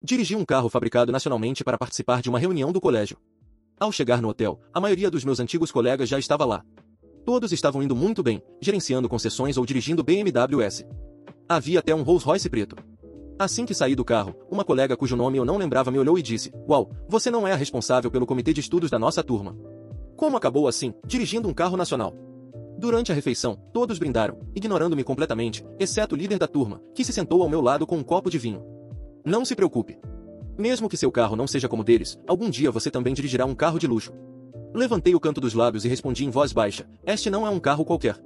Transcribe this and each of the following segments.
Dirigi um carro fabricado nacionalmente para participar de uma reunião do colégio. Ao chegar no hotel, a maioria dos meus antigos colegas já estava lá. Todos estavam indo muito bem, gerenciando concessões ou dirigindo BMWs. Havia até um Rolls-Royce preto. Assim que saí do carro, uma colega cujo nome eu não lembrava me olhou e disse: "Uau, você não é a responsável pelo comitê de estudos da nossa turma. Como acabou assim, dirigindo um carro nacional?" Durante a refeição, todos brindaram, ignorando-me completamente, exceto o líder da turma, que se sentou ao meu lado com um copo de vinho. "Não se preocupe. Mesmo que seu carro não seja como deles, algum dia você também dirigirá um carro de luxo." Levantei o canto dos lábios e respondi em voz baixa: "Este não é um carro qualquer.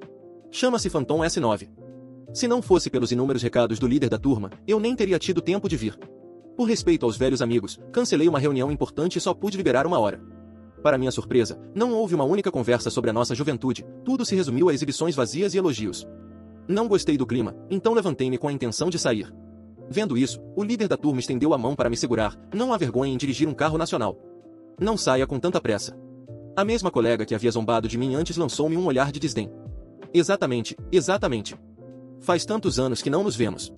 Chama-se Phantom S9. Se não fosse pelos inúmeros recados do líder da turma, eu nem teria tido tempo de vir. Por respeito aos velhos amigos, cancelei uma reunião importante e só pude liberar 1 hora. Para minha surpresa, não houve uma única conversa sobre a nossa juventude, tudo se resumiu a exibições vazias e elogios. Não gostei do clima, então levantei-me com a intenção de sair. Vendo isso, o líder da turma estendeu a mão para me segurar. "Não há vergonha em dirigir um carro nacional. Não saia com tanta pressa." A mesma colega que havia zombado de mim antes lançou-me um olhar de desdém. "Exatamente, exatamente. Faz tantos anos que não nos vemos.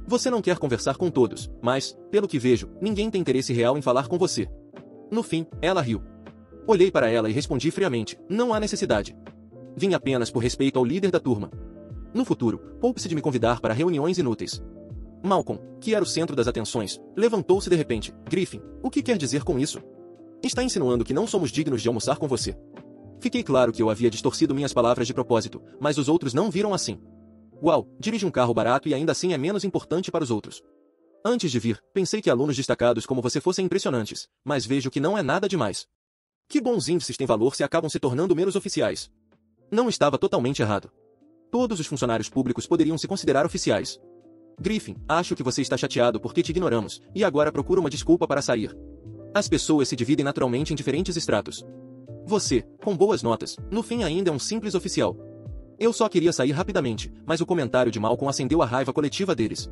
Você não quer conversar com todos, mas, pelo que vejo, ninguém tem interesse real em falar com você." No fim, ela riu. Olhei para ela e respondi friamente: "Não há necessidade. Vim apenas por respeito ao líder da turma. No futuro, poupe-se de me convidar para reuniões inúteis." Malcolm, que era o centro das atenções, levantou-se de repente. "Griffin, o que quer dizer com isso? Está insinuando que não somos dignos de almoçar com você?" Fiquei claro que eu havia distorcido minhas palavras de propósito, mas os outros não viram assim. "Uau, dirige um carro barato e ainda assim é menos importante para os outros. Antes de vir, pensei que alunos destacados como você fossem impressionantes, mas vejo que não é nada demais. Que bons índices têm valor se acabam se tornando meros oficiais." Não estava totalmente errado. Todos os funcionários públicos poderiam se considerar oficiais. "Griffin, acho que você está chateado porque te ignoramos, e agora procura uma desculpa para sair. As pessoas se dividem naturalmente em diferentes estratos. Você, com boas notas, no fim ainda é um simples oficial." Eu só queria sair rapidamente, mas o comentário de Malcolm acendeu a raiva coletiva deles.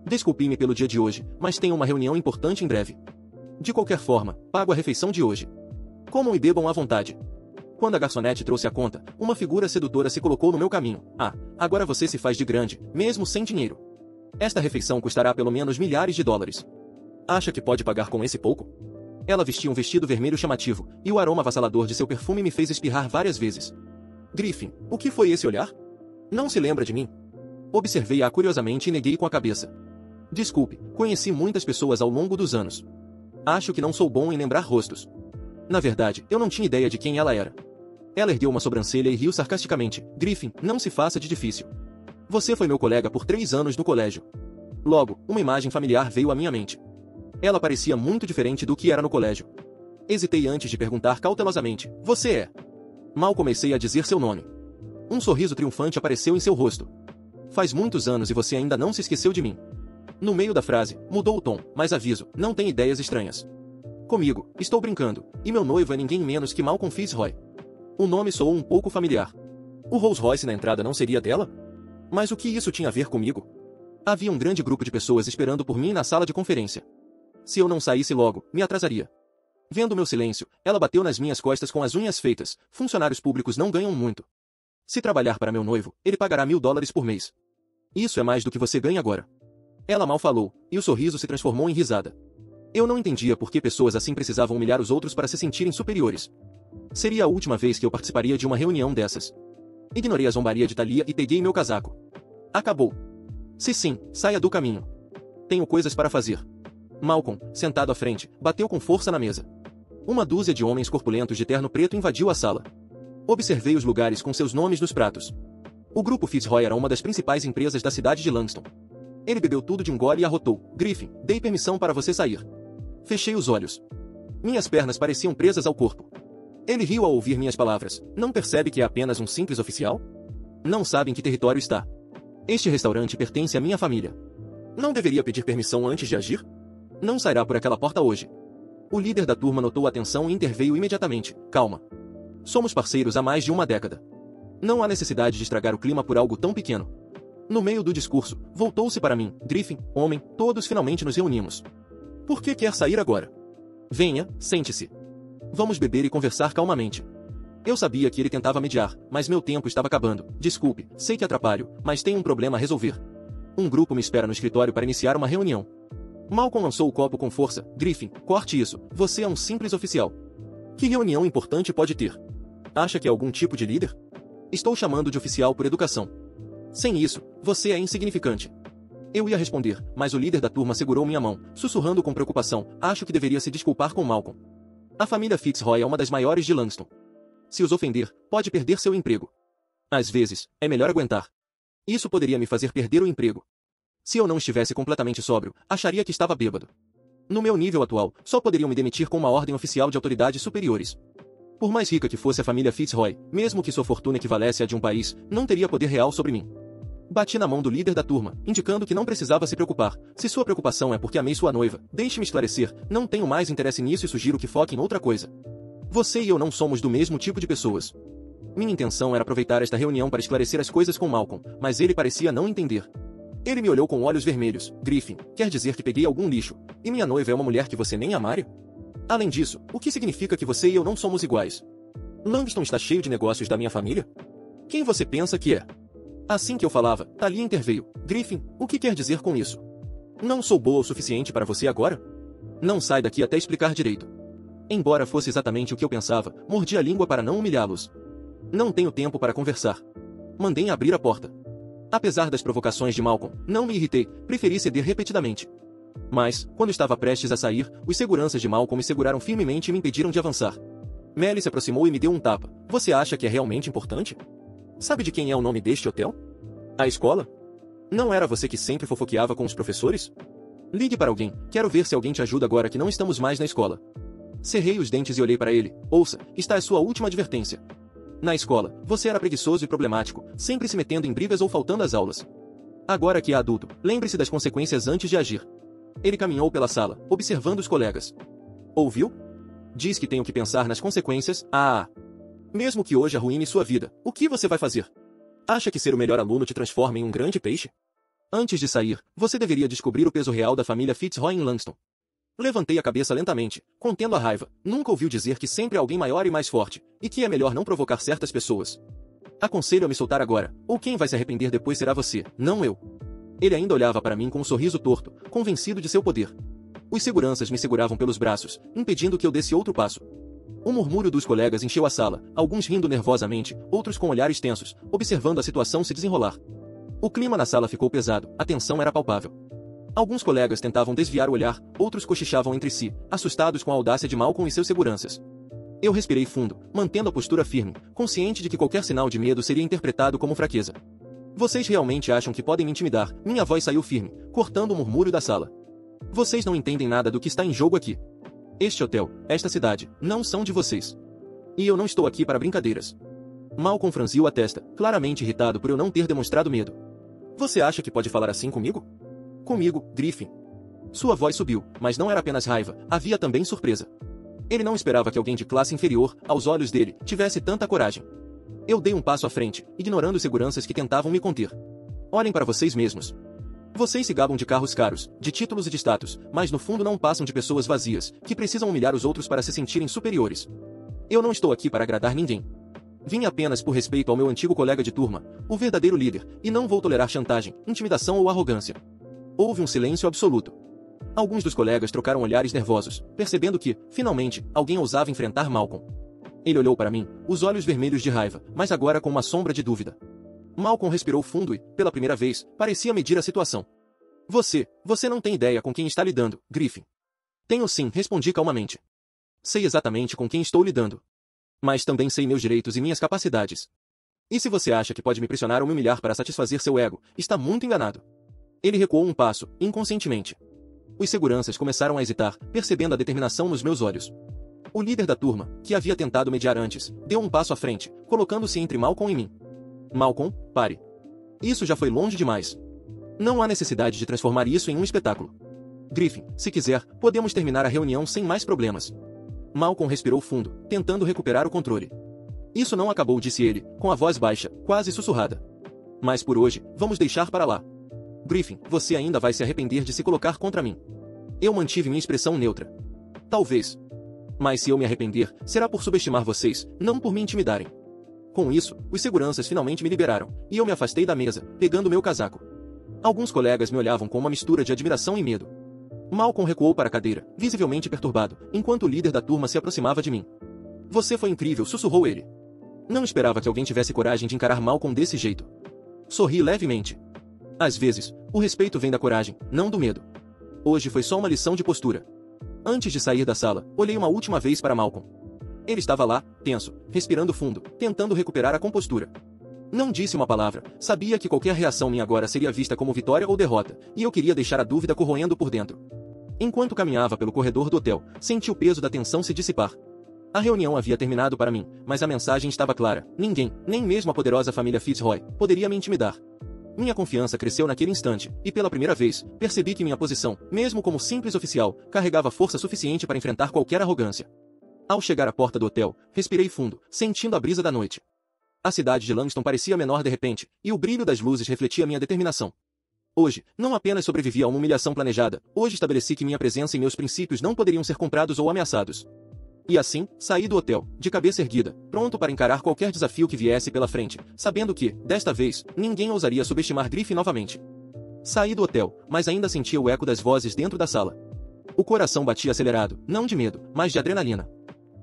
"Desculpe-me pelo dia de hoje, mas tenho uma reunião importante em breve. De qualquer forma, pago a refeição de hoje. Comam e bebam à vontade." Quando a garçonete trouxe a conta, uma figura sedutora se colocou no meu caminho. "Ah, agora você se faz de grande, mesmo sem dinheiro. Esta refeição custará pelo menos milhares de dólares. Acha que pode pagar com esse pouco?" Ela vestia um vestido vermelho chamativo, e o aroma avassalador de seu perfume me fez espirrar várias vezes. "Griffin, o que foi esse olhar? Não se lembra de mim?" Observei-a curiosamente e neguei com a cabeça. "Desculpe, conheci muitas pessoas ao longo dos anos. Acho que não sou bom em lembrar rostos." Na verdade, eu não tinha ideia de quem ela era. Ela ergueu uma sobrancelha e riu sarcasticamente. "Griffin, não se faça de difícil. Você foi meu colega por 3 anos no colégio." Logo, uma imagem familiar veio à minha mente. Ela parecia muito diferente do que era no colégio. Hesitei antes de perguntar cautelosamente: "Você é?" Mal comecei a dizer seu nome. Um sorriso triunfante apareceu em seu rosto. "Faz muitos anos e você ainda não se esqueceu de mim." No meio da frase, mudou o tom, mas aviso, não tem ideias estranhas. "Comigo, estou brincando, e meu noivo é ninguém menos que Malcolm Fitzroy." O nome soou um pouco familiar. O Rolls-Royce na entrada não seria dela? Mas o que isso tinha a ver comigo? Havia um grande grupo de pessoas esperando por mim na sala de conferência. Se eu não saísse logo, me atrasaria. Vendo meu silêncio, ela bateu nas minhas costas com as unhas feitas. "Funcionários públicos não ganham muito. Se trabalhar para meu noivo, ele pagará $1000 por mês. Isso é mais do que você ganha agora." Ela mal falou, e o sorriso se transformou em risada. Eu não entendia por que pessoas assim precisavam humilhar os outros para se sentirem superiores. Seria a última vez que eu participaria de uma reunião dessas. Ignorei a zombaria de Thalia e peguei meu casaco. "Acabou." "Se sim, saia do caminho. Tenho coisas para fazer." Malcolm, sentado à frente, bateu com força na mesa. Uma dúzia de homens corpulentos de terno preto invadiu a sala. Observei os lugares com seus nomes nos pratos. O grupo Fitzroy era uma das principais empresas da cidade de Langston. Ele bebeu tudo de um gole e arrotou: "Griffin, dei permissão para você sair." Fechei os olhos. Minhas pernas pareciam presas ao corpo. Ele riu ao ouvir minhas palavras. "Não percebe que é apenas um simples oficial? Não sabe em que território está. Este restaurante pertence à minha família. Não deveria pedir permissão antes de agir? Não sairá por aquela porta hoje." O líder da turma notou a tensão e interveio imediatamente. "Calma. Somos parceiros há mais de uma década. Não há necessidade de estragar o clima por algo tão pequeno." No meio do discurso, voltou-se para mim. "Griffin, homem, todos finalmente nos reunimos. Por que quer sair agora? Venha, sente-se. Vamos beber e conversar calmamente." Eu sabia que ele tentava mediar, mas meu tempo estava acabando. "Desculpe, sei que atrapalho, mas tenho um problema a resolver. Um grupo me espera no escritório para iniciar uma reunião." Malcolm lançou o copo com força. Griffin, corte isso. Você é um simples oficial. Que reunião importante pode ter? Acha que é algum tipo de líder? Estou chamando de oficial por educação. Sem isso, você é insignificante. Eu ia responder, mas o líder da turma segurou minha mão, sussurrando com preocupação. Acho que deveria se desculpar com Malcolm. A família Fitzroy é uma das maiores de Langston. Se os ofender, pode perder seu emprego. Às vezes, é melhor aguentar. Isso poderia me fazer perder o emprego. Se eu não estivesse completamente sóbrio, acharia que estava bêbado. No meu nível atual, só poderiam me demitir com uma ordem oficial de autoridades superiores. Por mais rica que fosse a família Fitzroy, mesmo que sua fortuna equivalesse à de um país, não teria poder real sobre mim. Bati na mão do líder da turma, indicando que não precisava se preocupar. Se sua preocupação é porque amei sua noiva, deixe-me esclarecer, não tenho mais interesse nisso e sugiro que foque em outra coisa. Você e eu não somos do mesmo tipo de pessoas. Minha intenção era aproveitar esta reunião para esclarecer as coisas com Malcolm, mas ele parecia não entender. Ele me olhou com olhos vermelhos. Griffin, quer dizer que peguei algum lixo, e minha noiva é uma mulher que você nem amaria? Além disso, o que significa que você e eu não somos iguais? Langston está cheio de negócios da minha família? Quem você pensa que é? Assim que eu falava, Talia interveio. Griffin, o que quer dizer com isso? Não sou boa o suficiente para você agora? Não sai daqui até explicar direito. Embora fosse exatamente o que eu pensava, mordi a língua para não humilhá-los. Não tenho tempo para conversar. Mandei abrir a porta. Apesar das provocações de Malcolm, não me irritei, preferi ceder repetidamente. Mas, quando estava prestes a sair, os seguranças de Malcolm me seguraram firmemente e me impediram de avançar. Melly se aproximou e me deu um tapa. Você acha que é realmente importante? Sabe de quem é o nome deste hotel? A escola? Não era você que sempre fofoqueava com os professores? Ligue para alguém, quero ver se alguém te ajuda agora que não estamos mais na escola. Cerrei os dentes e olhei para ele. Ouça, está a sua última advertência. Na escola, você era preguiçoso e problemático, sempre se metendo em brigas ou faltando às aulas. Agora que é adulto, lembre-se das consequências antes de agir. Ele caminhou pela sala, observando os colegas. Ouviu? Diz que tenho que pensar nas consequências. Mesmo que hoje arruine sua vida, o que você vai fazer? Acha que ser o melhor aluno te transforma em um grande peixe? Antes de sair, você deveria descobrir o peso real da família Fitzroy em Langston. Levantei a cabeça lentamente, contendo a raiva. Nunca ouviu dizer que sempre há alguém maior e mais forte, e que é melhor não provocar certas pessoas. Aconselho a me soltar agora, ou quem vai se arrepender depois será você, não eu. Ele ainda olhava para mim com um sorriso torto, convencido de seu poder. Os seguranças me seguravam pelos braços, impedindo que eu desse outro passo. O murmúrio dos colegas encheu a sala, alguns rindo nervosamente, outros com olhares tensos, observando a situação se desenrolar. O clima na sala ficou pesado, a tensão era palpável. Alguns colegas tentavam desviar o olhar, outros cochichavam entre si, assustados com a audácia de Malcolm e seus seguranças. Eu respirei fundo, mantendo a postura firme, consciente de que qualquer sinal de medo seria interpretado como fraqueza. Vocês realmente acham que podem me intimidar? Minha voz saiu firme, cortando o murmúrio da sala. Vocês não entendem nada do que está em jogo aqui. Este hotel, esta cidade, não são de vocês. E eu não estou aqui para brincadeiras. Malcolm franziu a testa, claramente irritado por eu não ter demonstrado medo. Você acha que pode falar assim comigo? Comigo, Griffin. Sua voz subiu, mas não era apenas raiva, havia também surpresa. Ele não esperava que alguém de classe inferior, aos olhos dele, tivesse tanta coragem. Eu dei um passo à frente, ignorando os seguranças que tentavam me conter. Olhem para vocês mesmos. Vocês se gabam de carros caros, de títulos e de status, mas no fundo não passam de pessoas vazias, que precisam humilhar os outros para se sentirem superiores. Eu não estou aqui para agradar ninguém. Vim apenas por respeito ao meu antigo colega de turma, o verdadeiro líder, e não vou tolerar chantagem, intimidação ou arrogância. Houve um silêncio absoluto. Alguns dos colegas trocaram olhares nervosos, percebendo que, finalmente, alguém ousava enfrentar Malcolm. Ele olhou para mim, os olhos vermelhos de raiva, mas agora com uma sombra de dúvida. Malcolm respirou fundo e, pela primeira vez, parecia medir a situação. Você não tem ideia com quem está lidando, Griffin. Tenho sim, respondi calmamente. Sei exatamente com quem estou lidando. Mas também sei meus direitos e minhas capacidades. E se você acha que pode me pressionar ou me humilhar para satisfazer seu ego, está muito enganado. Ele recuou um passo, inconscientemente. Os seguranças começaram a hesitar, percebendo a determinação nos meus olhos. O líder da turma, que havia tentado mediar antes, deu um passo à frente, colocando-se entre Malcolm e mim. Malcolm, pare. Isso já foi longe demais. Não há necessidade de transformar isso em um espetáculo. Griffin, se quiser, podemos terminar a reunião sem mais problemas. Malcolm respirou fundo, tentando recuperar o controle. Isso não acabou, disse ele, com a voz baixa, quase sussurrada. Mas por hoje, vamos deixar para lá. Griffin, você ainda vai se arrepender de se colocar contra mim. Eu mantive minha expressão neutra. Talvez. Mas se eu me arrepender, será por subestimar vocês, não por me intimidarem. Com isso, os seguranças finalmente me liberaram, e eu me afastei da mesa, pegando meu casaco. Alguns colegas me olhavam com uma mistura de admiração e medo. Malcolm recuou para a cadeira, visivelmente perturbado, enquanto o líder da turma se aproximava de mim. Você foi incrível, sussurrou ele. Não esperava que alguém tivesse coragem de encarar Malcolm desse jeito. Sorri levemente. Às vezes, o respeito vem da coragem, não do medo. Hoje foi só uma lição de postura. Antes de sair da sala, olhei uma última vez para Malcolm. Ele estava lá, tenso, respirando fundo, tentando recuperar a compostura. Não disse uma palavra, sabia que qualquer reação minha agora seria vista como vitória ou derrota, e eu queria deixar a dúvida corroendo por dentro. Enquanto caminhava pelo corredor do hotel, senti o peso da tensão se dissipar. A reunião havia terminado para mim, mas a mensagem estava clara: ninguém, nem mesmo a poderosa família Fitzroy, poderia me intimidar. Minha confiança cresceu naquele instante, e pela primeira vez, percebi que minha posição, mesmo como simples oficial, carregava força suficiente para enfrentar qualquer arrogância. Ao chegar à porta do hotel, respirei fundo, sentindo a brisa da noite. A cidade de Langston parecia menor de repente, e o brilho das luzes refletia minha determinação. Hoje, não apenas sobrevivi a uma humilhação planejada, hoje estabeleci que minha presença e meus princípios não poderiam ser comprados ou ameaçados. E assim, saí do hotel, de cabeça erguida, pronto para encarar qualquer desafio que viesse pela frente, sabendo que, desta vez, ninguém ousaria subestimar Griff novamente. Saí do hotel, mas ainda sentia o eco das vozes dentro da sala. O coração batia acelerado, não de medo, mas de adrenalina.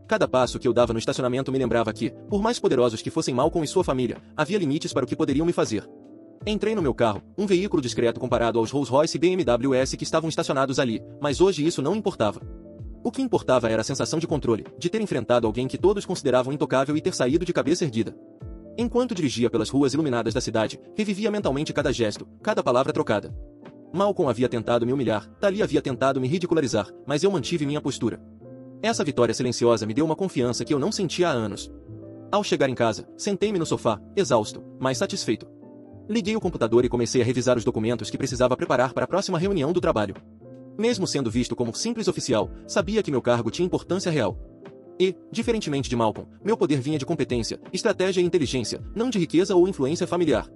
Cada passo que eu dava no estacionamento me lembrava que, por mais poderosos que fossem Malcolm e sua família, havia limites para o que poderiam me fazer. Entrei no meu carro, um veículo discreto comparado aos Rolls-Royce e BMWs que estavam estacionados ali, mas hoje isso não importava. O que importava era a sensação de controle, de ter enfrentado alguém que todos consideravam intocável e ter saído de cabeça erguida. Enquanto dirigia pelas ruas iluminadas da cidade, revivia mentalmente cada gesto, cada palavra trocada. Malcolm havia tentado me humilhar, Talia havia tentado me ridicularizar, mas eu mantive minha postura. Essa vitória silenciosa me deu uma confiança que eu não sentia há anos. Ao chegar em casa, sentei-me no sofá, exausto, mas satisfeito. Liguei o computador e comecei a revisar os documentos que precisava preparar para a próxima reunião do trabalho. Mesmo sendo visto como simples oficial, sabia que meu cargo tinha importância real. E, diferentemente de Malcolm, meu poder vinha de competência, estratégia e inteligência, não de riqueza ou influência familiar.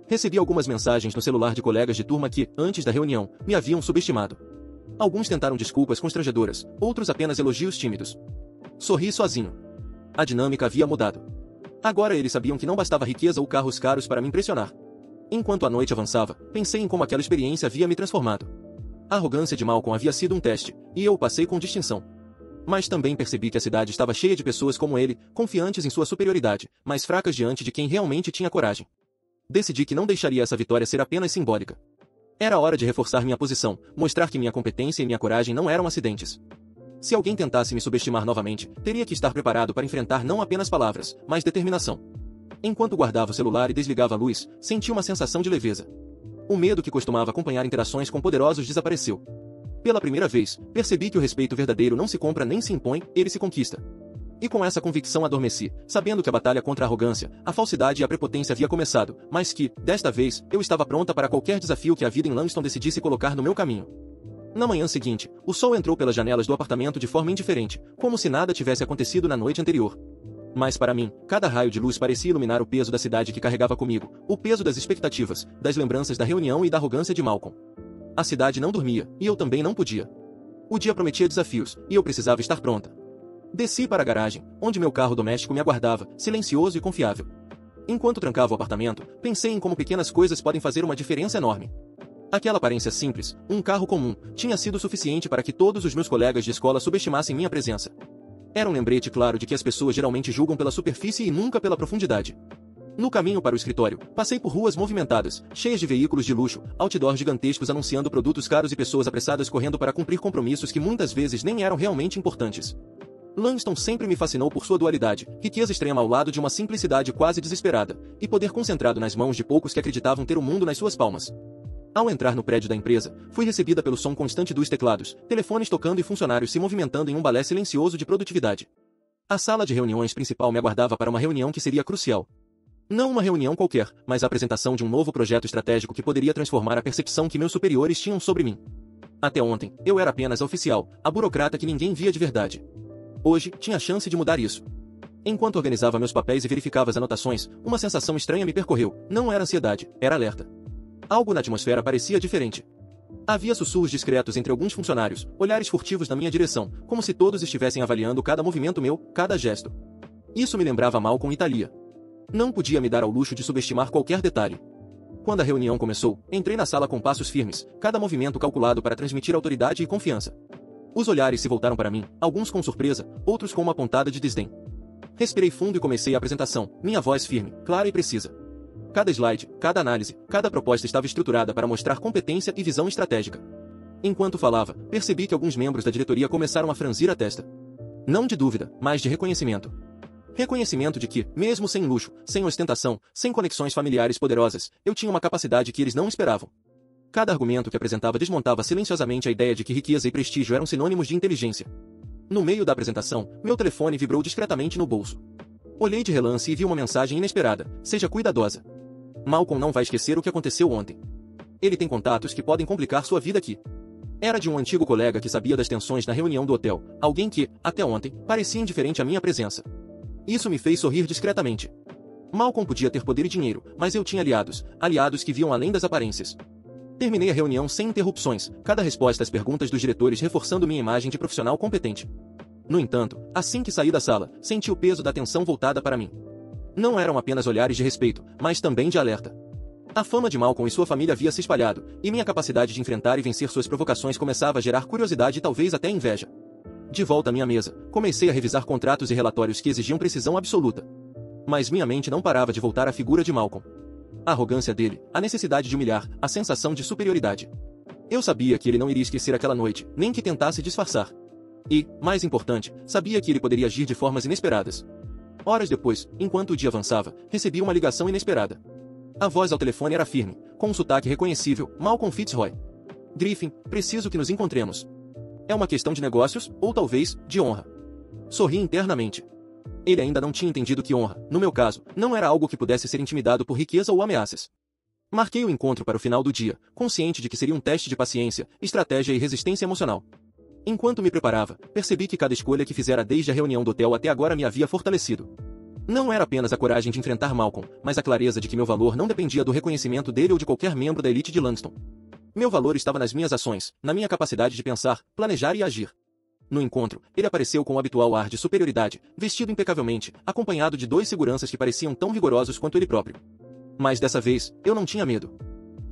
Recebi algumas mensagens no celular de colegas de turma que, antes da reunião, me haviam subestimado. Alguns tentaram desculpas constrangedoras, outros apenas elogios tímidos. Sorri sozinho. A dinâmica havia mudado. Agora eles sabiam que não bastava riqueza ou carros caros para me impressionar. Enquanto a noite avançava, pensei em como aquela experiência havia me transformado. A arrogância de Malcolm havia sido um teste, e eu o passei com distinção. Mas também percebi que a cidade estava cheia de pessoas como ele, confiantes em sua superioridade, mas fracas diante de quem realmente tinha coragem. Decidi que não deixaria essa vitória ser apenas simbólica. Era hora de reforçar minha posição, mostrar que minha competência e minha coragem não eram acidentes. Se alguém tentasse me subestimar novamente, teria que estar preparado para enfrentar não apenas palavras, mas determinação. Enquanto guardava o celular e desligava a luz, senti uma sensação de leveza. O medo que costumava acompanhar interações com poderosos desapareceu. Pela primeira vez, percebi que o respeito verdadeiro não se compra nem se impõe, ele se conquista. E com essa convicção adormeci, sabendo que a batalha contra a arrogância, a falsidade e a prepotência havia começado, mas que, desta vez, eu estava pronta para qualquer desafio que a vida em Langston decidisse colocar no meu caminho. Na manhã seguinte, o sol entrou pelas janelas do apartamento de forma indiferente, como se nada tivesse acontecido na noite anterior. Mas para mim, cada raio de luz parecia iluminar o peso da cidade que carregava comigo, o peso das expectativas, das lembranças da reunião e da arrogância de Malcolm. A cidade não dormia, e eu também não podia. O dia prometia desafios, e eu precisava estar pronta. Desci para a garagem, onde meu carro doméstico me aguardava, silencioso e confiável. Enquanto trancava o apartamento, pensei em como pequenas coisas podem fazer uma diferença enorme. Aquela aparência simples, um carro comum, tinha sido suficiente para que todos os meus colegas de escola subestimassem minha presença. Era um lembrete claro de que as pessoas geralmente julgam pela superfície e nunca pela profundidade. No caminho para o escritório, passei por ruas movimentadas, cheias de veículos de luxo, outdoors gigantescos anunciando produtos caros e pessoas apressadas correndo para cumprir compromissos que muitas vezes nem eram realmente importantes. Langston sempre me fascinou por sua dualidade, riqueza extrema ao lado de uma simplicidade quase desesperada, e poder concentrado nas mãos de poucos que acreditavam ter o mundo nas suas palmas. Ao entrar no prédio da empresa, fui recebida pelo som constante dos teclados, telefones tocando e funcionários se movimentando em um balé silencioso de produtividade. A sala de reuniões principal me aguardava para uma reunião que seria crucial. Não uma reunião qualquer, mas a apresentação de um novo projeto estratégico que poderia transformar a percepção que meus superiores tinham sobre mim. Até ontem, eu era apenas a oficial, a burocrata que ninguém via de verdade. Hoje, tinha a chance de mudar isso. Enquanto organizava meus papéis e verificava as anotações, uma sensação estranha me percorreu. Não era ansiedade, era alerta. Algo na atmosfera parecia diferente. Havia sussurros discretos entre alguns funcionários, olhares furtivos na minha direção, como se todos estivessem avaliando cada movimento meu, cada gesto. Isso me lembrava Malcolm e Talia. Não podia me dar ao luxo de subestimar qualquer detalhe. Quando a reunião começou, entrei na sala com passos firmes, cada movimento calculado para transmitir autoridade e confiança. Os olhares se voltaram para mim, alguns com surpresa, outros com uma pontada de desdém. Respirei fundo e comecei a apresentação, minha voz firme, clara e precisa. Cada slide, cada análise, cada proposta estava estruturada para mostrar competência e visão estratégica. Enquanto falava, percebi que alguns membros da diretoria começaram a franzir a testa. Não de dúvida, mas de reconhecimento. Reconhecimento de que, mesmo sem luxo, sem ostentação, sem conexões familiares poderosas, eu tinha uma capacidade que eles não esperavam. Cada argumento que apresentava desmontava silenciosamente a ideia de que riqueza e prestígio eram sinônimos de inteligência. No meio da apresentação, meu telefone vibrou discretamente no bolso. Olhei de relance e vi uma mensagem inesperada: seja cuidadosa. Malcolm não vai esquecer o que aconteceu ontem. Ele tem contatos que podem complicar sua vida aqui. Era de um antigo colega que sabia das tensões na reunião do hotel, alguém que, até ontem, parecia indiferente à minha presença. Isso me fez sorrir discretamente. Malcolm podia ter poder e dinheiro, mas eu tinha aliados que viam além das aparências. Terminei a reunião sem interrupções, cada resposta às perguntas dos diretores reforçando minha imagem de profissional competente. No entanto, assim que saí da sala, senti o peso da atenção voltada para mim. Não eram apenas olhares de respeito, mas também de alerta. A fama de Malcolm e sua família havia se espalhado, e minha capacidade de enfrentar e vencer suas provocações começava a gerar curiosidade e talvez até inveja. De volta à minha mesa, comecei a revisar contratos e relatórios que exigiam precisão absoluta. Mas minha mente não parava de voltar à figura de Malcolm. A arrogância dele, a necessidade de humilhar, a sensação de superioridade. Eu sabia que ele não iria esquecer aquela noite, nem que tentasse disfarçar. E, mais importante, sabia que ele poderia agir de formas inesperadas. Horas depois, enquanto o dia avançava, recebi uma ligação inesperada. A voz ao telefone era firme, com um sotaque reconhecível: Malcolm Fitzroy. Griffin, preciso que nos encontremos. É uma questão de negócios, ou talvez, de honra. Sorri internamente. Ele ainda não tinha entendido que honra, no meu caso, não era algo que pudesse ser intimidado por riqueza ou ameaças. Marquei o encontro para o final do dia, consciente de que seria um teste de paciência, estratégia e resistência emocional. Enquanto me preparava, percebi que cada escolha que fizera desde a reunião do hotel até agora me havia fortalecido. Não era apenas a coragem de enfrentar Malcolm, mas a clareza de que meu valor não dependia do reconhecimento dele ou de qualquer membro da elite de Langston. Meu valor estava nas minhas ações, na minha capacidade de pensar, planejar e agir. No encontro, ele apareceu com o habitual ar de superioridade, vestido impecavelmente, acompanhado de 2 seguranças que pareciam tão rigorosos quanto ele próprio. Mas dessa vez, eu não tinha medo.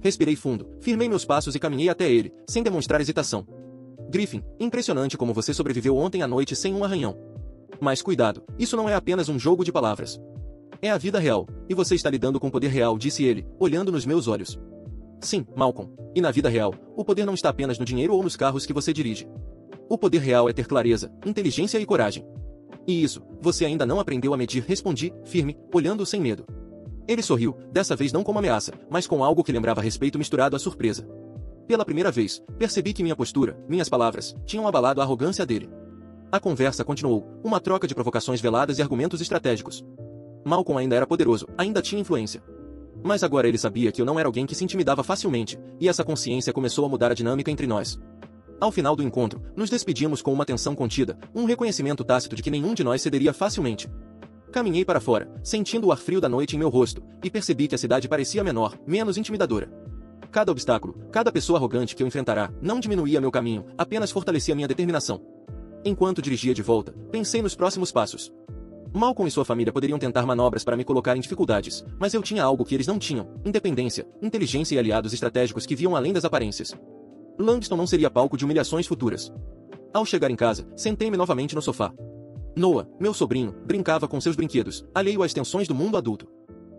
Respirei fundo, firmei meus passos e caminhei até ele, sem demonstrar hesitação. Griffin, impressionante como você sobreviveu ontem à noite sem um arranhão. Mas cuidado, isso não é apenas um jogo de palavras. É a vida real, e você está lidando com poder real, disse ele, olhando nos meus olhos. Sim, Malcolm, e na vida real, o poder não está apenas no dinheiro ou nos carros que você dirige. O poder real é ter clareza, inteligência e coragem. E isso, você ainda não aprendeu a medir, respondi, firme, olhando sem medo. Ele sorriu, dessa vez não como ameaça, mas com algo que lembrava respeito misturado à surpresa. Pela primeira vez, percebi que minha postura, minhas palavras, tinham abalado a arrogância dele. A conversa continuou, uma troca de provocações veladas e argumentos estratégicos. Malcolm ainda era poderoso, ainda tinha influência. Mas agora ele sabia que eu não era alguém que se intimidava facilmente, e essa consciência começou a mudar a dinâmica entre nós. Ao final do encontro, nos despedimos com uma tensão contida, um reconhecimento tácito de que nenhum de nós cederia facilmente. Caminhei para fora, sentindo o ar frio da noite em meu rosto, e percebi que a cidade parecia menor, menos intimidadora. Cada obstáculo, cada pessoa arrogante que eu enfrentará, não diminuía meu caminho, apenas fortalecia minha determinação. Enquanto dirigia de volta, pensei nos próximos passos. Malcolm e sua família poderiam tentar manobras para me colocar em dificuldades, mas eu tinha algo que eles não tinham: independência, inteligência e aliados estratégicos que viam além das aparências. Langston não seria palco de humilhações futuras. Ao chegar em casa, sentei-me novamente no sofá. Noah, meu sobrinho, brincava com seus brinquedos, alheio às tensões do mundo adulto.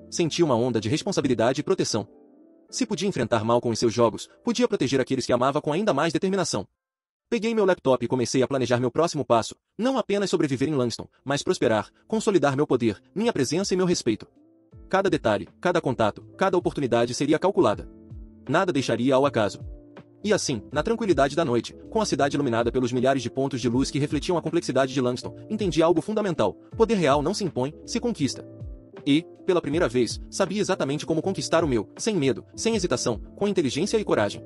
Senti uma onda de responsabilidade e proteção. Se podia enfrentar Malcolm e seus jogos, podia proteger aqueles que amava com ainda mais determinação. Peguei meu laptop e comecei a planejar meu próximo passo, não apenas sobreviver em Langston, mas prosperar, consolidar meu poder, minha presença e meu respeito. Cada detalhe, cada contato, cada oportunidade seria calculada. Nada deixaria ao acaso. E assim, na tranquilidade da noite, com a cidade iluminada pelos milhares de pontos de luz que refletiam a complexidade de Langston, entendi algo fundamental: poder real não se impõe, se conquista. E, pela primeira vez, sabia exatamente como conquistar o meu, sem medo, sem hesitação, com inteligência e coragem.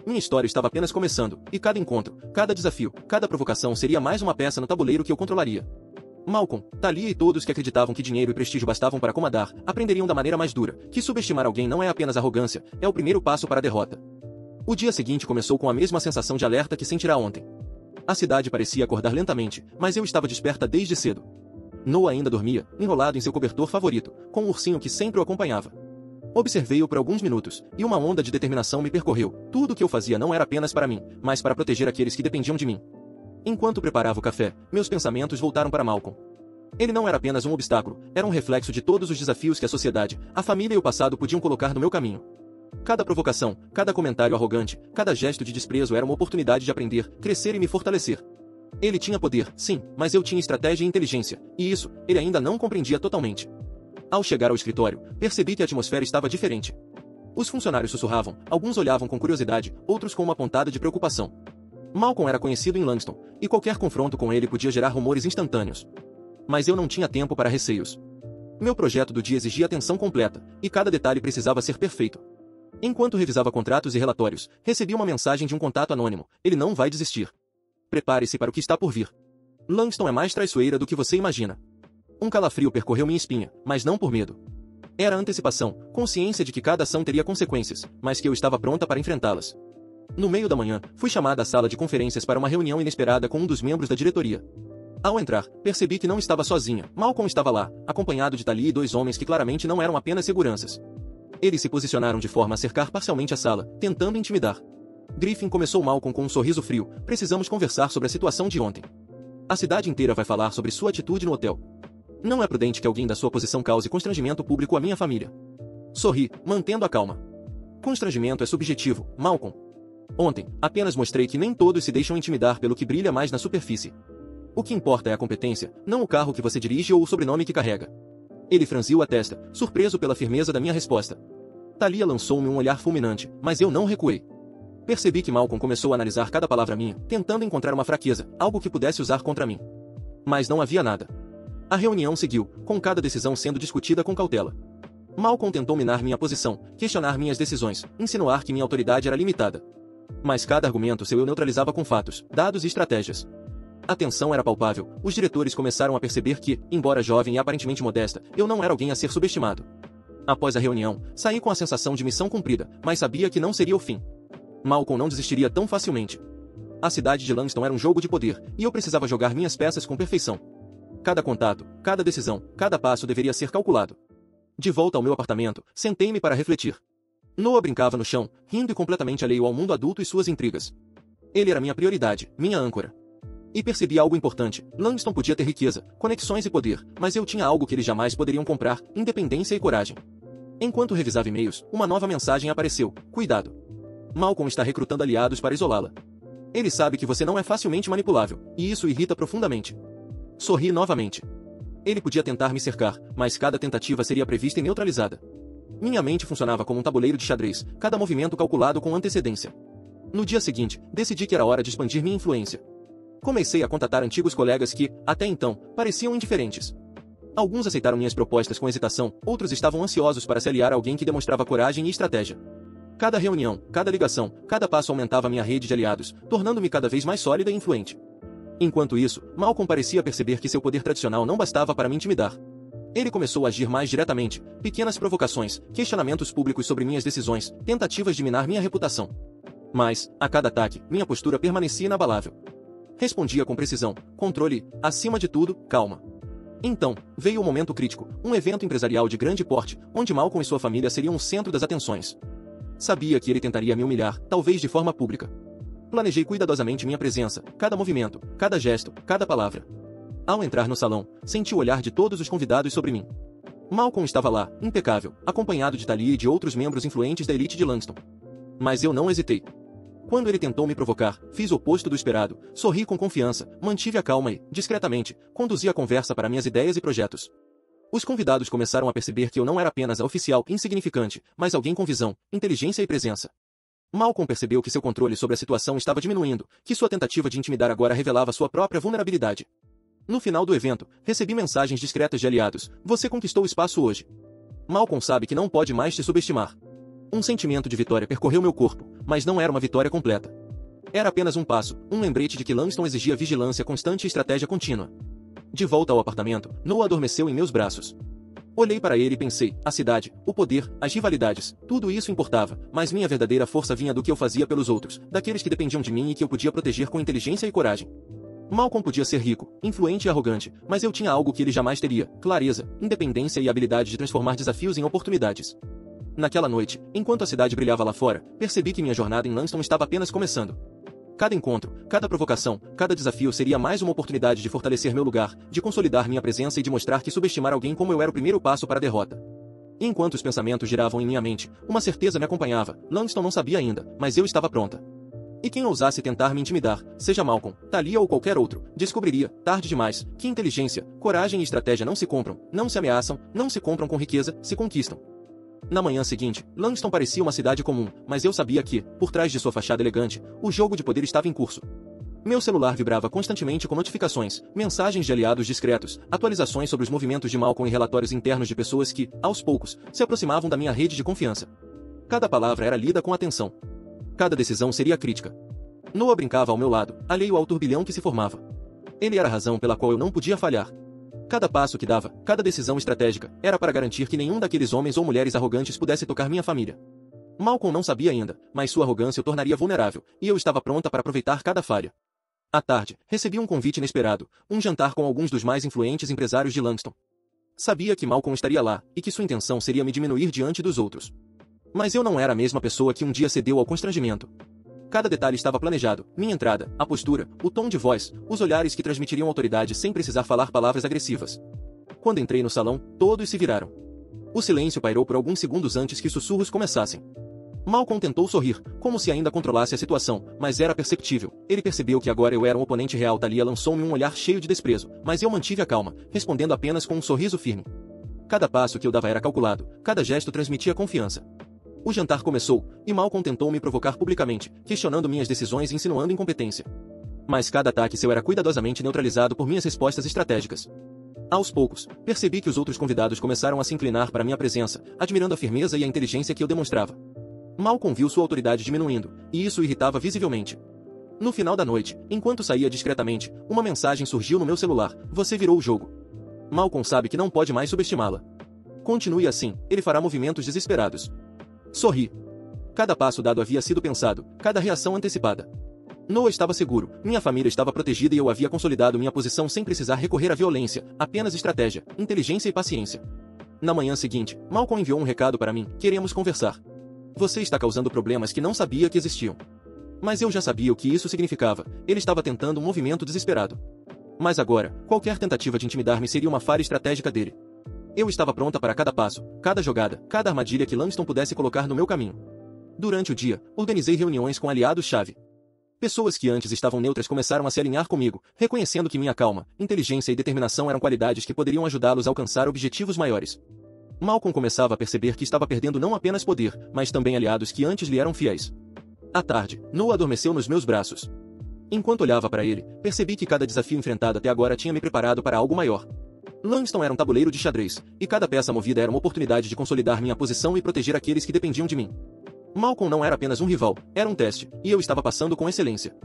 Minha história estava apenas começando, e cada encontro, cada desafio, cada provocação seria mais uma peça no tabuleiro que eu controlaria. Malcolm, Talia e todos que acreditavam que dinheiro e prestígio bastavam para comandar, aprenderiam da maneira mais dura, que subestimar alguém não é apenas arrogância, é o primeiro passo para a derrota. O dia seguinte começou com a mesma sensação de alerta que sentirá ontem. A cidade parecia acordar lentamente, mas eu estava desperta desde cedo. Noah ainda dormia, enrolado em seu cobertor favorito, com um ursinho que sempre o acompanhava. Observei-o por alguns minutos, e uma onda de determinação me percorreu. Tudo o que eu fazia não era apenas para mim, mas para proteger aqueles que dependiam de mim. Enquanto preparava o café, meus pensamentos voltaram para Malcolm. Ele não era apenas um obstáculo, era um reflexo de todos os desafios que a sociedade, a família e o passado podiam colocar no meu caminho. Cada provocação, cada comentário arrogante, cada gesto de desprezo era uma oportunidade de aprender, crescer e me fortalecer. Ele tinha poder, sim, mas eu tinha estratégia e inteligência, e isso, ele ainda não compreendia totalmente. Ao chegar ao escritório, percebi que a atmosfera estava diferente. Os funcionários sussurravam, alguns olhavam com curiosidade, outros com uma pontada de preocupação. Malcolm era conhecido em Langston, e qualquer confronto com ele podia gerar rumores instantâneos. Mas eu não tinha tempo para receios. Meu projeto do dia exigia atenção completa, e cada detalhe precisava ser perfeito. Enquanto revisava contratos e relatórios, recebi uma mensagem de um contato anônimo. Ele não vai desistir. Prepare-se para o que está por vir. Langston é mais traiçoeira do que você imagina. Um calafrio percorreu minha espinha, mas não por medo. Era antecipação, consciência de que cada ação teria consequências, mas que eu estava pronta para enfrentá-las. No meio da manhã, fui chamada à sala de conferências para uma reunião inesperada com um dos membros da diretoria. Ao entrar, percebi que não estava sozinha. Malcolm estava lá, acompanhado de Tali e dois homens que claramente não eram apenas seguranças. Eles se posicionaram de forma a cercar parcialmente a sala, tentando intimidar. Griffin começou Malcolm com um sorriso frio. Precisamos conversar sobre a situação de ontem. A cidade inteira vai falar sobre sua atitude no hotel. Não é prudente que alguém da sua posição cause constrangimento público à minha família. Sorri, mantendo a calma. Constrangimento é subjetivo, Malcolm. Ontem, apenas mostrei que nem todos se deixam intimidar pelo que brilha mais na superfície. O que importa é a competência, não o carro que você dirige ou o sobrenome que carrega. Ele franziu a testa, surpreso pela firmeza da minha resposta. Thalia lançou-me um olhar fulminante, mas eu não recuei. Percebi que Malcolm começou a analisar cada palavra minha, tentando encontrar uma fraqueza, algo que pudesse usar contra mim. Mas não havia nada. A reunião seguiu, com cada decisão sendo discutida com cautela. Malcolm tentou minar minha posição, questionar minhas decisões, insinuar que minha autoridade era limitada. Mas cada argumento seu eu neutralizava com fatos, dados e estratégias. A tensão era palpável, os diretores começaram a perceber que, embora jovem e aparentemente modesta, eu não era alguém a ser subestimado. Após a reunião, saí com a sensação de missão cumprida, mas sabia que não seria o fim. Malcolm não desistiria tão facilmente. A cidade de Langston era um jogo de poder, e eu precisava jogar minhas peças com perfeição. Cada contato, cada decisão, cada passo deveria ser calculado. De volta ao meu apartamento, sentei-me para refletir. Noah brincava no chão, rindo e completamente alheio ao mundo adulto e suas intrigas. Ele era minha prioridade, minha âncora. E percebi algo importante. Langston podia ter riqueza, conexões e poder, mas eu tinha algo que eles jamais poderiam comprar, independência e coragem. Enquanto revisava e-mails, uma nova mensagem apareceu. Cuidado. Malcolm está recrutando aliados para isolá-la. Ele sabe que você não é facilmente manipulável, e isso irrita profundamente. Sorri novamente. Ele podia tentar me cercar, mas cada tentativa seria prevista e neutralizada. Minha mente funcionava como um tabuleiro de xadrez, cada movimento calculado com antecedência. No dia seguinte, decidi que era hora de expandir minha influência. Comecei a contatar antigos colegas que, até então, pareciam indiferentes. Alguns aceitaram minhas propostas com hesitação, outros estavam ansiosos para se aliar a alguém que demonstrava coragem e estratégia. Cada reunião, cada ligação, cada passo aumentava minha rede de aliados, tornando-me cada vez mais sólida e influente. Enquanto isso, Malcolm parecia perceber que seu poder tradicional não bastava para me intimidar. Ele começou a agir mais diretamente, pequenas provocações, questionamentos públicos sobre minhas decisões, tentativas de minar minha reputação. Mas, a cada ataque, minha postura permanecia inabalável. Respondia com precisão, controle, acima de tudo, calma. Então, veio o momento crítico, um evento empresarial de grande porte, onde Malcolm e sua família seriam o centro das atenções. Sabia que ele tentaria me humilhar, talvez de forma pública. Planejei cuidadosamente minha presença, cada movimento, cada gesto, cada palavra. Ao entrar no salão, senti o olhar de todos os convidados sobre mim. Malcolm estava lá, impecável, acompanhado de Thalia e de outros membros influentes da elite de Langston. Mas eu não hesitei. Quando ele tentou me provocar, fiz o oposto do esperado, sorri com confiança, mantive a calma e, discretamente, conduzi a conversa para minhas ideias e projetos. Os convidados começaram a perceber que eu não era apenas a oficial insignificante, mas alguém com visão, inteligência e presença. Malcolm percebeu que seu controle sobre a situação estava diminuindo, que sua tentativa de intimidar agora revelava sua própria vulnerabilidade. No final do evento, recebi mensagens discretas de aliados. Você conquistou o espaço hoje. Malcolm sabe que não pode mais te subestimar. Um sentimento de vitória percorreu meu corpo, mas não era uma vitória completa. Era apenas um passo, um lembrete de que Langston exigia vigilância constante e estratégia contínua. De volta ao apartamento, Noah adormeceu em meus braços. Olhei para ele e pensei, a cidade, o poder, as rivalidades, tudo isso importava, mas minha verdadeira força vinha do que eu fazia pelos outros, daqueles que dependiam de mim e que eu podia proteger com inteligência e coragem. Malcolm podia ser rico, influente e arrogante, mas eu tinha algo que ele jamais teria, clareza, independência e habilidade de transformar desafios em oportunidades. Naquela noite, enquanto a cidade brilhava lá fora, percebi que minha jornada em Langston estava apenas começando. Cada encontro, cada provocação, cada desafio seria mais uma oportunidade de fortalecer meu lugar, de consolidar minha presença e de mostrar que subestimar alguém como eu era o primeiro passo para a derrota. E enquanto os pensamentos giravam em minha mente, uma certeza me acompanhava: Langston não sabia ainda, mas eu estava pronta. E quem ousasse tentar me intimidar, seja Malcolm, Talia ou qualquer outro, descobriria, tarde demais, que inteligência, coragem e estratégia não se compram, não se ameaçam, não se compram com riqueza, se conquistam. Na manhã seguinte, Langston parecia uma cidade comum, mas eu sabia que, por trás de sua fachada elegante, o jogo de poder estava em curso. Meu celular vibrava constantemente com notificações, mensagens de aliados discretos, atualizações sobre os movimentos de Malcolm e relatórios internos de pessoas que, aos poucos, se aproximavam da minha rede de confiança. Cada palavra era lida com atenção. Cada decisão seria crítica. Noah brincava ao meu lado, alheio ao turbilhão que se formava. Ele era a razão pela qual eu não podia falhar. Cada passo que dava, cada decisão estratégica, era para garantir que nenhum daqueles homens ou mulheres arrogantes pudesse tocar minha família. Malcolm não sabia ainda, mas sua arrogância o tornaria vulnerável, e eu estava pronta para aproveitar cada falha. À tarde, recebi um convite inesperado, um jantar com alguns dos mais influentes empresários de Langston. Sabia que Malcolm estaria lá, e que sua intenção seria me diminuir diante dos outros. Mas eu não era a mesma pessoa que um dia cedeu ao constrangimento. Cada detalhe estava planejado, minha entrada, a postura, o tom de voz, os olhares que transmitiriam autoridade sem precisar falar palavras agressivas. Quando entrei no salão, todos se viraram. O silêncio pairou por alguns segundos antes que os sussurros começassem. Malcolm tentou sorrir, como se ainda controlasse a situação, mas era perceptível. Ele percebeu que agora eu era um oponente real. Talia lançou-me um olhar cheio de desprezo, mas eu mantive a calma, respondendo apenas com um sorriso firme. Cada passo que eu dava era calculado, cada gesto transmitia confiança. O jantar começou, e Malcolm tentou me provocar publicamente, questionando minhas decisões e insinuando incompetência. Mas cada ataque seu era cuidadosamente neutralizado por minhas respostas estratégicas. Aos poucos, percebi que os outros convidados começaram a se inclinar para minha presença, admirando a firmeza e a inteligência que eu demonstrava. Malcolm viu sua autoridade diminuindo, e isso o irritava visivelmente. No final da noite, enquanto saía discretamente, uma mensagem surgiu no meu celular: "Você virou o jogo." Malcolm sabe que não pode mais subestimá-la. Continue assim, ele fará movimentos desesperados. Sorri. Cada passo dado havia sido pensado, cada reação antecipada. Noah estava seguro, minha família estava protegida e eu havia consolidado minha posição sem precisar recorrer à violência, apenas estratégia, inteligência e paciência. Na manhã seguinte, Malcolm enviou um recado para mim: "Queremos conversar. Você está causando problemas que não sabia que existiam." Mas eu já sabia o que isso significava. Ele estava tentando um movimento desesperado. Mas agora, qualquer tentativa de intimidar-me seria uma falha estratégica dele. Eu estava pronta para cada passo, cada jogada, cada armadilha que Langston pudesse colocar no meu caminho. Durante o dia, organizei reuniões com aliados-chave. Pessoas que antes estavam neutras começaram a se alinhar comigo, reconhecendo que minha calma, inteligência e determinação eram qualidades que poderiam ajudá-los a alcançar objetivos maiores. Malcolm começava a perceber que estava perdendo não apenas poder, mas também aliados que antes lhe eram fiéis. À tarde, Noah adormeceu nos meus braços. Enquanto olhava para ele, percebi que cada desafio enfrentado até agora tinha me preparado para algo maior. Langston era um tabuleiro de xadrez, e cada peça movida era uma oportunidade de consolidar minha posição e proteger aqueles que dependiam de mim. Malcolm não era apenas um rival, era um teste, e eu estava passando com excelência.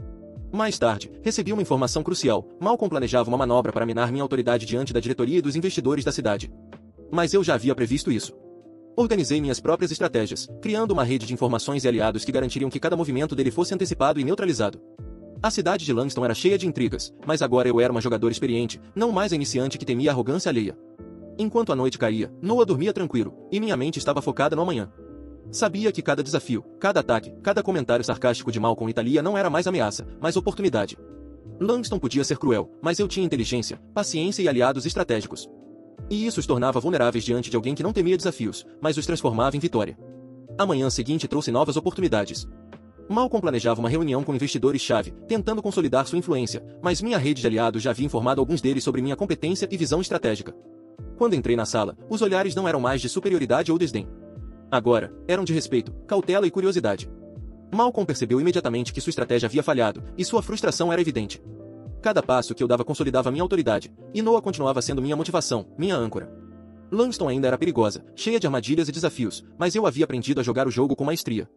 Mais tarde, recebi uma informação crucial: Malcolm planejava uma manobra para minar minha autoridade diante da diretoria e dos investidores da cidade. Mas eu já havia previsto isso. Organizei minhas próprias estratégias, criando uma rede de informações e aliados que garantiriam que cada movimento dele fosse antecipado e neutralizado. A cidade de Langston era cheia de intrigas, mas agora eu era uma jogadora experiente, não mais a iniciante que temia a arrogância alheia. Enquanto a noite caía, Noah dormia tranquilo, e minha mente estava focada no amanhã. Sabia que cada desafio, cada ataque, cada comentário sarcástico de Malcolm e Talia não era mais ameaça, mas oportunidade. Langston podia ser cruel, mas eu tinha inteligência, paciência e aliados estratégicos. E isso os tornava vulneráveis diante de alguém que não temia desafios, mas os transformava em vitória. A manhã seguinte trouxe novas oportunidades. Malcolm planejava uma reunião com investidores-chave, tentando consolidar sua influência, mas minha rede de aliados já havia informado alguns deles sobre minha competência e visão estratégica. Quando entrei na sala, os olhares não eram mais de superioridade ou desdém. Agora, eram de respeito, cautela e curiosidade. Malcolm percebeu imediatamente que sua estratégia havia falhado, e sua frustração era evidente. Cada passo que eu dava consolidava minha autoridade, e Noah continuava sendo minha motivação, minha âncora. Langston ainda era perigosa, cheia de armadilhas e desafios, mas eu havia aprendido a jogar o jogo com maestria.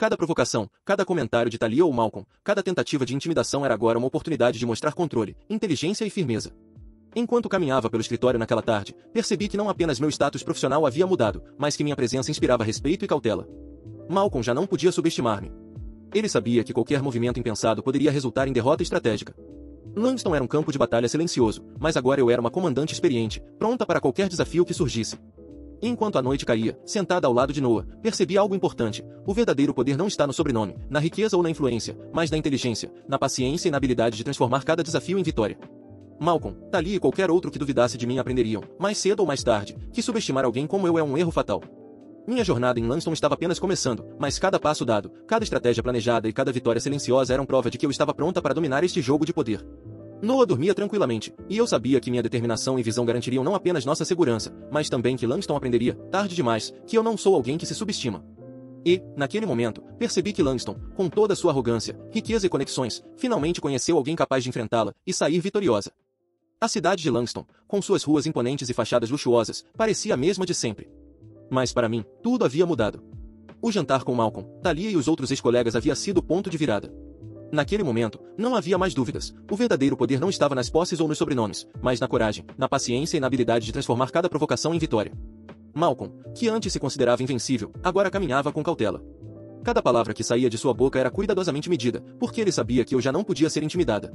Cada provocação, cada comentário de Talia ou Malcolm, cada tentativa de intimidação era agora uma oportunidade de mostrar controle, inteligência e firmeza. Enquanto caminhava pelo escritório naquela tarde, percebi que não apenas meu status profissional havia mudado, mas que minha presença inspirava respeito e cautela. Malcolm já não podia subestimar-me. Ele sabia que qualquer movimento impensado poderia resultar em derrota estratégica. Langston era um campo de batalha silencioso, mas agora eu era uma comandante experiente, pronta para qualquer desafio que surgisse. E enquanto a noite caía, sentada ao lado de Noah, percebi algo importante. O verdadeiro poder não está no sobrenome, na riqueza ou na influência, mas na inteligência, na paciência e na habilidade de transformar cada desafio em vitória. Malcolm, Talia e qualquer outro que duvidasse de mim aprenderiam, mais cedo ou mais tarde, que subestimar alguém como eu é um erro fatal. Minha jornada em Lanston estava apenas começando, mas cada passo dado, cada estratégia planejada e cada vitória silenciosa eram prova de que eu estava pronta para dominar este jogo de poder. Noah dormia tranquilamente, e eu sabia que minha determinação e visão garantiriam não apenas nossa segurança, mas também que Langston aprenderia, tarde demais, que eu não sou alguém que se subestima. E, naquele momento, percebi que Langston, com toda sua arrogância, riqueza e conexões, finalmente conheceu alguém capaz de enfrentá-la e sair vitoriosa. A cidade de Langston, com suas ruas imponentes e fachadas luxuosas, parecia a mesma de sempre. Mas para mim, tudo havia mudado. O jantar com Malcolm, Talia e os outros ex-colegas havia sido o ponto de virada. Naquele momento, não havia mais dúvidas. O verdadeiro poder não estava nas posses ou nos sobrenomes, mas na coragem, na paciência e na habilidade de transformar cada provocação em vitória. Malcolm, que antes se considerava invencível, agora caminhava com cautela. Cada palavra que saía de sua boca era cuidadosamente medida, porque ele sabia que eu já não podia ser intimidada.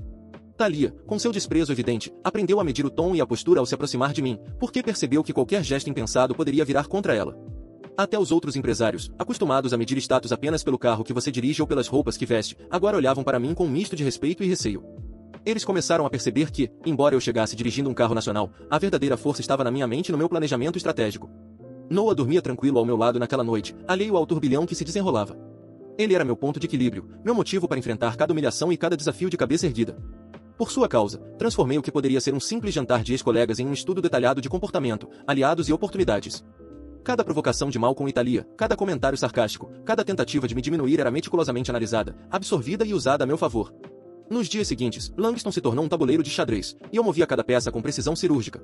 Talia, com seu desprezo evidente, aprendeu a medir o tom e a postura ao se aproximar de mim, porque percebeu que qualquer gesto impensado poderia virar contra ela. Até os outros empresários, acostumados a medir status apenas pelo carro que você dirige ou pelas roupas que veste, agora olhavam para mim com um misto de respeito e receio. Eles começaram a perceber que, embora eu chegasse dirigindo um carro nacional, a verdadeira força estava na minha mente e no meu planejamento estratégico. Noah dormia tranquilo ao meu lado naquela noite, alheio ao turbilhão que se desenrolava. Ele era meu ponto de equilíbrio, meu motivo para enfrentar cada humilhação e cada desafio de cabeça erguida. Por sua causa, transformei o que poderia ser um simples jantar de ex-colegas em um estudo detalhado de comportamento, aliados e oportunidades. Cada provocação de Malcolm e Talia, cada comentário sarcástico, cada tentativa de me diminuir era meticulosamente analisada, absorvida e usada a meu favor. Nos dias seguintes, Langston se tornou um tabuleiro de xadrez, e eu movia cada peça com precisão cirúrgica.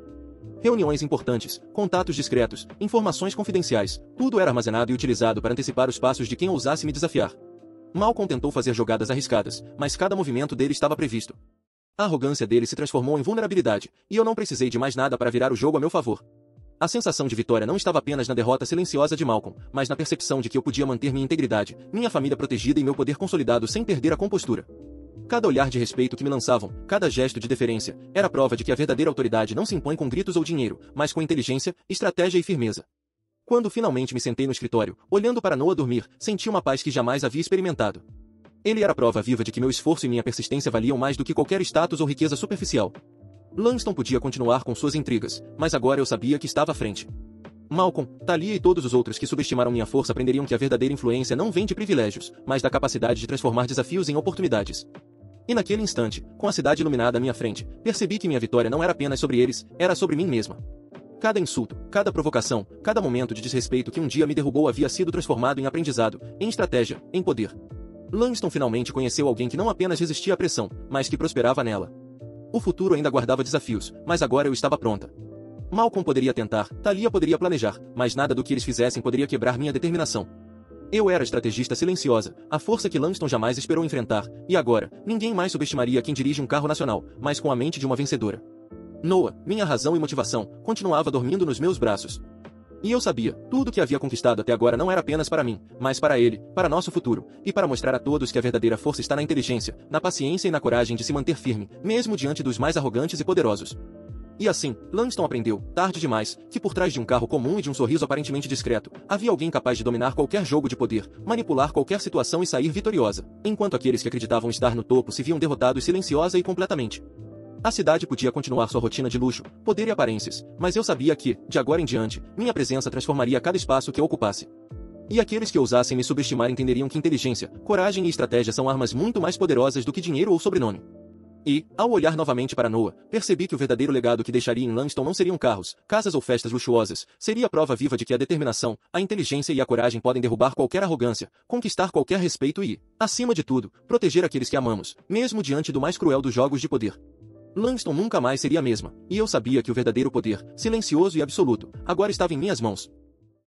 Reuniões importantes, contatos discretos, informações confidenciais, tudo era armazenado e utilizado para antecipar os passos de quem ousasse me desafiar. Malcolm tentou fazer jogadas arriscadas, mas cada movimento dele estava previsto. A arrogância dele se transformou em vulnerabilidade, e eu não precisei de mais nada para virar o jogo a meu favor. A sensação de vitória não estava apenas na derrota silenciosa de Malcolm, mas na percepção de que eu podia manter minha integridade, minha família protegida e meu poder consolidado sem perder a compostura. Cada olhar de respeito que me lançavam, cada gesto de deferência, era prova de que a verdadeira autoridade não se impõe com gritos ou dinheiro, mas com inteligência, estratégia e firmeza. Quando finalmente me sentei no escritório, olhando para Noah dormir, senti uma paz que jamais havia experimentado. Ele era a prova viva de que meu esforço e minha persistência valiam mais do que qualquer status ou riqueza superficial. Langston podia continuar com suas intrigas, mas agora eu sabia que estava à frente. Malcolm, Talia e todos os outros que subestimaram minha força aprenderiam que a verdadeira influência não vem de privilégios, mas da capacidade de transformar desafios em oportunidades. E naquele instante, com a cidade iluminada à minha frente, percebi que minha vitória não era apenas sobre eles, era sobre mim mesma. Cada insulto, cada provocação, cada momento de desrespeito que um dia me derrubou havia sido transformado em aprendizado, em estratégia, em poder. Langston finalmente conheceu alguém que não apenas resistia à pressão, mas que prosperava nela. O futuro ainda guardava desafios, mas agora eu estava pronta. Malcolm poderia tentar, Talia poderia planejar, mas nada do que eles fizessem poderia quebrar minha determinação. Eu era a estrategista silenciosa, a força que Langston jamais esperou enfrentar, e agora, ninguém mais subestimaria quem dirige um carro nacional, mas com a mente de uma vencedora. Noah, minha razão e motivação, continuava dormindo nos meus braços. E eu sabia, tudo o que havia conquistado até agora não era apenas para mim, mas para ele, para nosso futuro, e para mostrar a todos que a verdadeira força está na inteligência, na paciência e na coragem de se manter firme, mesmo diante dos mais arrogantes e poderosos. E assim, Langston aprendeu, tarde demais, que por trás de um carro comum e de um sorriso aparentemente discreto, havia alguém capaz de dominar qualquer jogo de poder, manipular qualquer situação e sair vitoriosa, enquanto aqueles que acreditavam estar no topo se viam derrotados silenciosa e completamente. A cidade podia continuar sua rotina de luxo, poder e aparências, mas eu sabia que, de agora em diante, minha presença transformaria cada espaço que eu ocupasse. E aqueles que ousassem me subestimar entenderiam que inteligência, coragem e estratégia são armas muito mais poderosas do que dinheiro ou sobrenome. E, ao olhar novamente para Noah, percebi que o verdadeiro legado que deixaria em Langston não seriam carros, casas ou festas luxuosas, seria a prova viva de que a determinação, a inteligência e a coragem podem derrubar qualquer arrogância, conquistar qualquer respeito e, acima de tudo, proteger aqueles que amamos, mesmo diante do mais cruel dos jogos de poder. Langston nunca mais seria a mesma, e eu sabia que o verdadeiro poder, silencioso e absoluto, agora estava em minhas mãos.